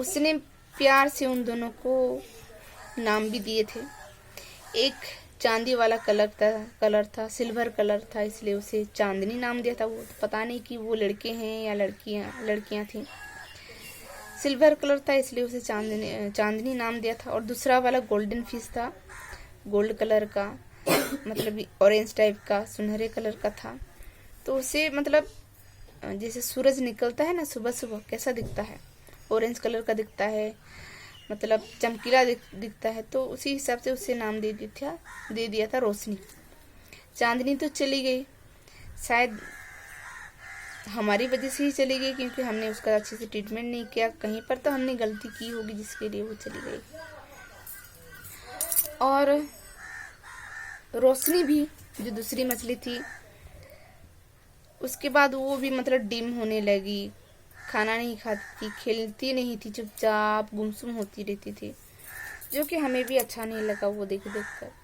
उसने प्यार से उन दोनों को नाम भी दिए थे। एक चांदी वाला कलर था, सिल्वर कलर था, इसलिए उसे चांदनी नाम दिया था। वो पता नहीं कि वो लड़के हैं या लड़कियां थी। सिल्वर कलर था इसलिए उसे चांदनी नाम दिया था। और दूसरा वाला गोल्डन फिश था, गोल्ड कलर का, मतलब ऑरेंज टाइप का, सुनहरे कलर का था। तो उसे मतलब जैसे सूरज निकलता है ना सुबह सुबह, कैसा दिखता है, ऑरेंज कलर का दिखता है, मतलब चमकीला दिखता है। तो उसी हिसाब से उसे नाम दे दिया था रोशनी। चांदनी तो चली गई, शायद हमारी वजह से ही चली गई, क्योंकि हमने उसका अच्छे से ट्रीटमेंट नहीं किया। कहीं पर तो हमने गलती की होगी जिसके लिए वो चली गई। और रोशनी भी, जो दूसरी मछली थी, उसके बाद वो भी मतलब डिम होने लगी, खाना नहीं खाती थी, खेलती नहीं थी, चुपचाप गुमसुम होती रहती थी, जो कि हमें भी अच्छा नहीं लगा वो देख कर।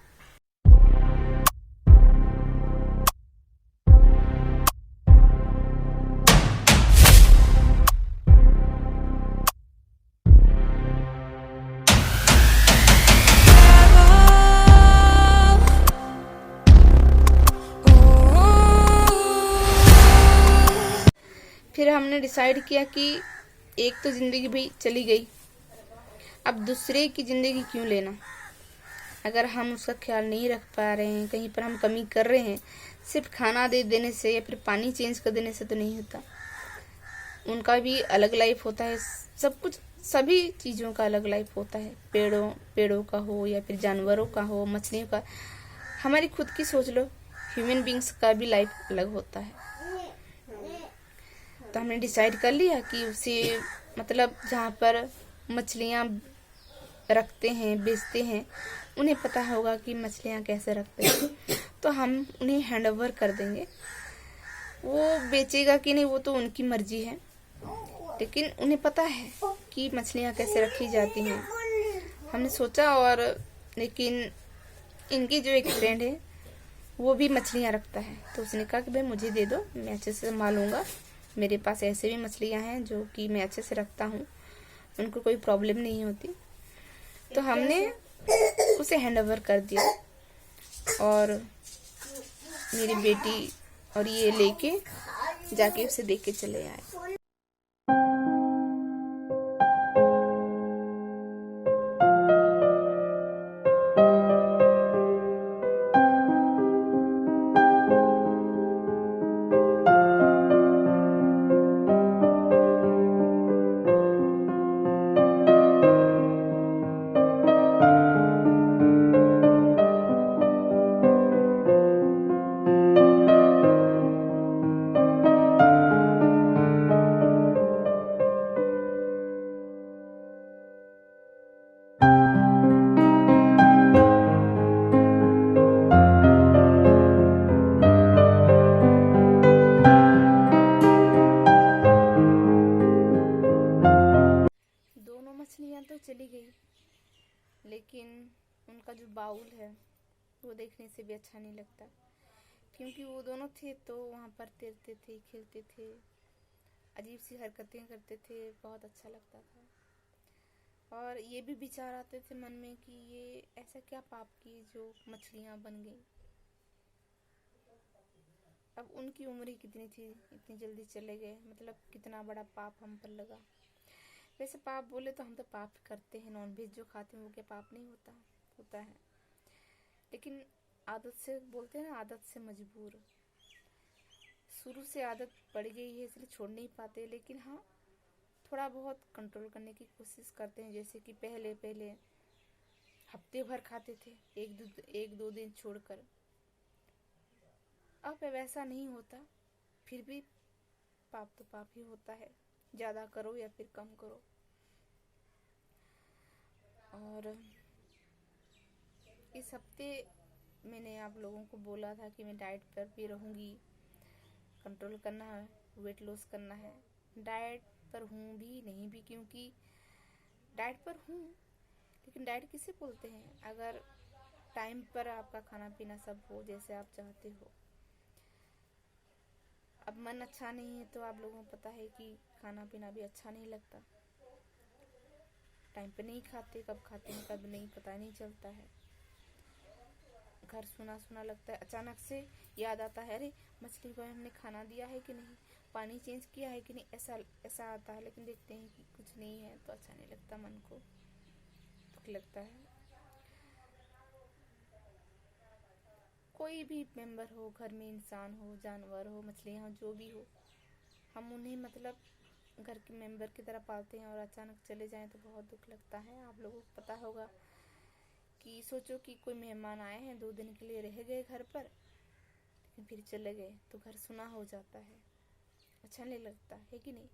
फिर हमने डिसाइड किया कि एक तो जिंदगी भी चली गई, अब दूसरे की जिंदगी क्यों लेना। अगर हम उसका ख्याल नहीं रख पा रहे हैं, कहीं पर हम कमी कर रहे हैं, सिर्फ खाना दे देने से या फिर पानी चेंज कर देने से तो नहीं होता। उनका भी अलग लाइफ होता है, सब कुछ, सभी चीज़ों का अलग लाइफ होता है। पेड़ों का हो या फिर जानवरों का हो, मछलियों का, हमारी खुद की सोच लो, ह्यूमन बींग्स का भी लाइफ अलग होता है। तो हमने डिसाइड कर लिया कि उसे मतलब जहाँ पर मछलियाँ रखते हैं, बेचते हैं, उन्हें पता होगा कि मछलियाँ कैसे रखते हैं, तो हम उन्हें हैंड ओवर कर देंगे। वो बेचेगा कि नहीं वो तो उनकी मर्जी है, लेकिन उन्हें पता है कि मछलियाँ कैसे रखी जाती हैं। हमने सोचा, और लेकिन इनकी जो एक फ्रेंड है वो भी मछलियाँ रखता है, तो उसने कहा कि भाई मुझे दे दो, मैं अच्छे से संभालूंगा, मेरे पास ऐसे भी मछलियाँ हैं जो कि मैं अच्छे से रखता हूँ, उनको कोई प्रॉब्लम नहीं होती। तो हमने उसे हैंड ओवर कर दिया, और मेरी बेटी और ये लेके जाके उसे देख के चले आए। मछलियाँ तो चली गई, लेकिन उनका जो बाउल है वो देखने से भी अच्छा नहीं लगता, क्योंकि वो दोनों थे तो वहाँ पर तैरते थे, खेलते थे, अजीब सी हरकतें करते थे, बहुत अच्छा लगता था। और ये भी विचार आते थे मन में कि ये ऐसा क्या पाप की जो मछलियाँ बन गई। अब उनकी उम्र ही कितनी थी, इतनी जल्दी चले गए, मतलब कितना बड़ा पाप हम पर लगा। वैसे पाप बोले तो हम तो पाप करते हैं, नॉनवेज जो खाते हैं वो क्या पाप नहीं होता है, लेकिन आदत से, बोलते हैं ना, आदत से मजबूर, शुरू से आदत पड़ गई है इसलिए छोड़ नहीं पाते। लेकिन हाँ, थोड़ा बहुत कंट्रोल करने की कोशिश करते हैं। जैसे कि पहले हफ्ते भर खाते थे, एक दो दिन छोड़कर, अब वैसा नहीं होता। फिर भी पाप तो पाप ही होता है, ज़्यादा करो या फिर कम करो। और इस हफ्ते मैंने आप लोगों को बोला था कि मैं डाइट पर भी रहूँगी, कंट्रोल करना है, वेट लॉस करना है। डाइट पर हूँ भी नहीं भी, क्योंकि डाइट पर हूँ, लेकिन डाइट किसे बोलते हैं, अगर टाइम पर आपका खाना पीना सब हो जैसे आप चाहते हो। अब मन अच्छा नहीं है तो आप लोगों को पता है कि खाना पीना भी अच्छा नहीं लगता। टाइम पे नहीं खाते, कब खाते हैं कब नहीं पता नहीं चलता है। घर सुना सुना लगता है, अचानक से याद आता है अरे मछली को हमने खाना दिया है कि नहीं, पानी चेंज किया है कि नहीं, ऐसा ऐसा आता है। लेकिन देखते हैं कि कुछ नहीं है तो अच्छा नहीं लगता, मन को दुख लगता है। कोई भी मेंबर हो घर में, इंसान हो, जानवर हो, मछलियाँ हो, जो भी हो, हम उन्हें मतलब घर के मेंबर की तरह पालते हैं और अचानक चले जाएं तो बहुत दुख लगता है। आप लोगों को पता होगा कि सोचो कि कोई मेहमान आए हैं, 2 दिन के लिए रह गए घर पर, लेकिन फिर चले गए तो घर सुना हो जाता है, अच्छा नहीं लगता है कि नहीं।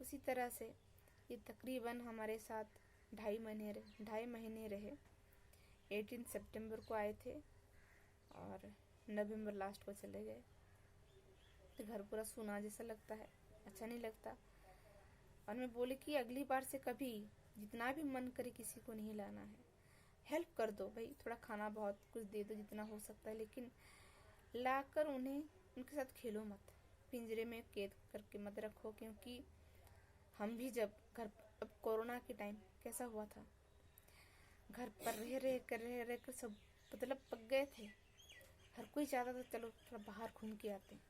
उसी तरह से ये तकरीबन हमारे साथ 2.5 महीने रहे। 18 सितंबर को आए थे और नवंबर लास्ट को चले गए। तो घर पूरा सुना जैसा लगता है, अच्छा नहीं लगता। और मैं बोली कि अगली बार से कभी जितना भी मन करे किसी को नहीं लाना है, हेल्प कर दो भाई, थोड़ा खाना बहुत कुछ दे दो जितना हो सकता है, लेकिन लाकर उन्हें उनके साथ खेलो मत, पिंजरे में कैद करके मत रखो। क्योंकि हम भी जब घर, अब कोरोना के टाइम कैसा हुआ था, घर पर रह कर सब मतलब पक गए थे। हर कोई चाहता था चलो थोड़ा बाहर घूम के आते हैं।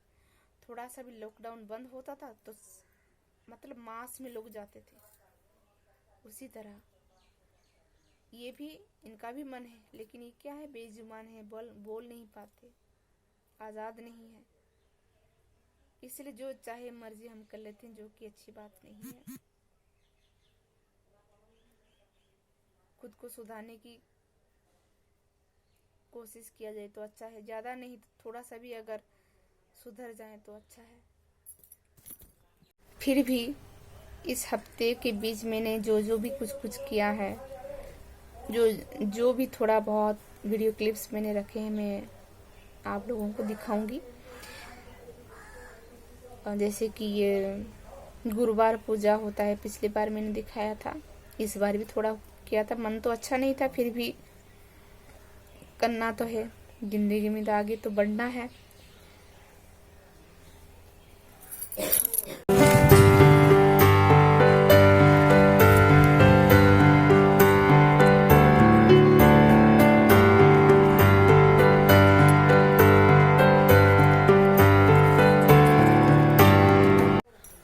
थोड़ा सा भी लॉकडाउन बंद होता था तो मतलब मास में लोग जाते थे। उसी तरह ये भी, इनका भी मन है, लेकिन ये क्या है, बेजुबान है, बोल नहीं पाते, आज़ाद नहीं है, इसलिए जो चाहे मर्जी हम कर लेते हैं, जो कि अच्छी बात नहीं है। खुद को सुधारने की कोशिश किया जाए तो अच्छा है, ज़्यादा नहीं तो थोड़ा सा भी अगर सुधर जाए तो अच्छा है। फिर भी इस हफ्ते के बीच मैंने जो भी कुछ किया है, जो भी थोड़ा बहुत वीडियो क्लिप्स मैंने रखे हैं, मैं आप लोगों को दिखाऊंगी। जैसे कि ये गुरुवार पूजा होता है, पिछली बार मैंने दिखाया था, इस बार भी थोड़ा किया था। मन तो अच्छा नहीं था, फिर भी करना तो है, जिंदगी में तो आगे तो बढ़ना है।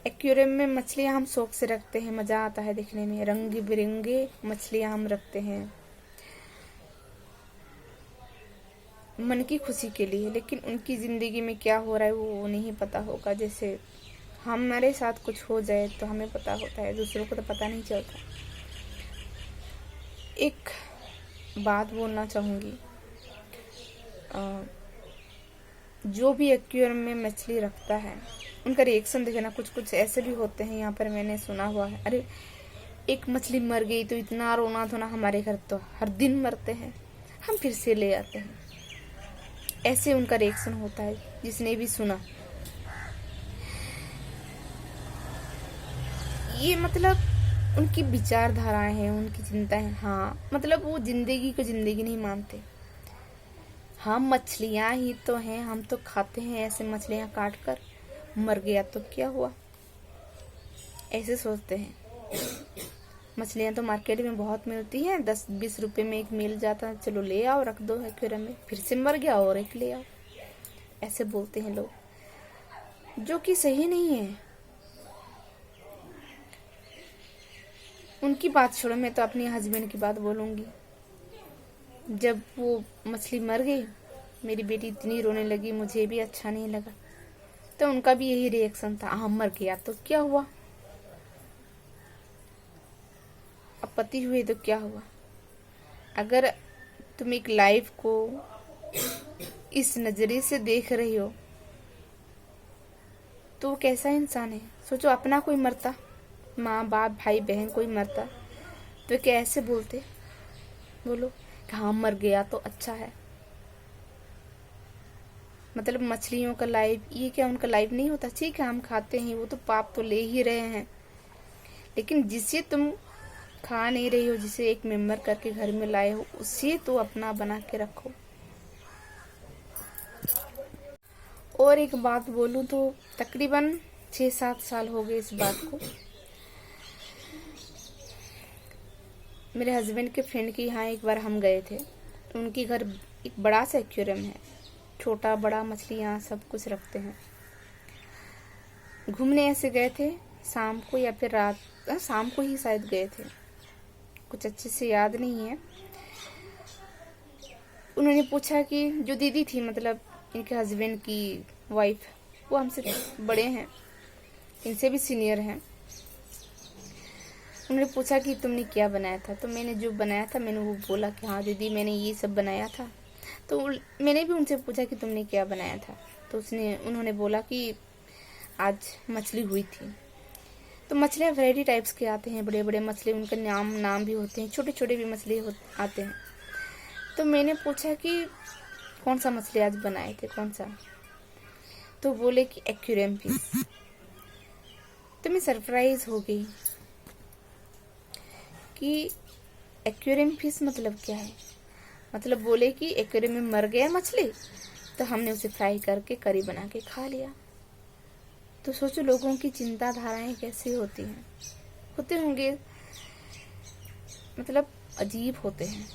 एक्वेरियम में मछलियां हम शौक से रखते हैं, मजा आता है देखने में, रंग बिरंगे मछलियां हम रखते हैं मन की खुशी के लिए। लेकिन उनकी जिंदगी में क्या हो रहा है वो नहीं पता होगा। जैसे हमारे साथ कुछ हो जाए तो हमें पता होता है, दूसरों को तो पता नहीं चलता। एक बात बोलना चाहूंगी, जो भी एक्वेरियम में मछली रखता है उनका रिएक्शन देखना, कुछ ऐसे भी होते हैं, यहाँ पर मैंने सुना हुआ है, अरे एक मछली मर गई तो इतना रोना धोना, हमारे घर तो हर दिन मरते हैं, हम फिर से ले आते हैं, ऐसे उनका रिएक्शन होता है। जिसने भी सुना, ये मतलब उनकी विचारधाराएं हैं, उनकी चिंताएं। हाँ मतलब वो जिंदगी को जिंदगी नहीं मानते। हम मछलियां ही तो हैं, हम तो खाते हैं ऐसे मछलियां काट कर, मर गया तो क्या हुआ, ऐसे सोचते हैं। मछलियां तो मार्केट में बहुत मिलती हैं, 10-20 रुपए में एक मिल जाता है, चलो ले आओ, रख दो एक्वेरियम में, फिर से मर गया और एक ले आओ, ऐसे बोलते हैं लोग, जो कि सही नहीं है। उनकी बात छोड़ो, मैं तो अपनी हस्बैंड की बात बोलूंगी। जब वो मछली मर गई, मेरी बेटी इतनी रोने लगी, मुझे भी अच्छा नहीं लगा, तो उनका भी यही रिएक्शन था, हाँ मर गया तो क्या हुआ, अब पति हुए तो क्या हुआ। अगर तुम एक लाइफ को इस नजरिए से देख रही हो तो वो कैसा इंसान है। सोचो अपना कोई मरता, माँ बाप भाई बहन कोई मरता, तो क्या ऐसे बोलते, बोलो हाँ मर गया तो अच्छा है। मतलब मछलियों का लाइफ, ये क्या उनका लाइफ नहीं होता। ठीक है हम खाते हैं, वो तो पाप तो ले ही रहे हैं, लेकिन जिसे तुम खा नहीं रही हो, जिसे एक मेंबर करके घर में लाए हो, उसे तो अपना बना के रखो। और एक बात बोलूं तो तकरीबन 6-7 साल हो गए इस बात को। मेरे हस्बैंड के फ्रेंड के यहाँ एक बार हम गए थे। उनके घर एक बड़ा सा एक्वेरियम है, छोटा बड़ा मछलियाँ सब कुछ रखते हैं। घूमने ऐसे गए थे शाम को या फिर रात, शाम को ही शायद गए थे, कुछ अच्छे से याद नहीं है। उन्होंने पूछा कि जो दीदी थी, मतलब इनके हस्बैंड की वाइफ, वो हमसे बड़े हैं, इनसे भी सीनियर हैं। उन्होंने पूछा कि तुमने क्या बनाया था। तो मैंने जो बनाया था मैंने वो बोला कि हाँ दीदी मैंने ये सब बनाया था। तो मैंने भी उनसे पूछा कि तुमने क्या बनाया था। तो उन्होंने बोला कि आज मछली हुई थी। तो मछलियाँ वैरायटी टाइप्स के आते हैं, बड़े बड़े मछली, उनके नाम भी होते हैं, छोटे छोटे भी मछली आते हैं। तो मैंने पूछा कि कौन सा मछली आज बनाए थे, कौन सा। तो बोले कि एक्वेरियम फिश। तो मैं सरप्राइज हो गई कि एक्वेरियम फिश मतलब क्या है। मतलब बोले कि एक्वेरियम में मर गया मछली, तो हमने उसे फ्राई करके करी बना के खा लिया। तो सोचो लोगों की चिंताधाराएं कैसी होती हैं, होते होंगे, मतलब अजीब होते हैं।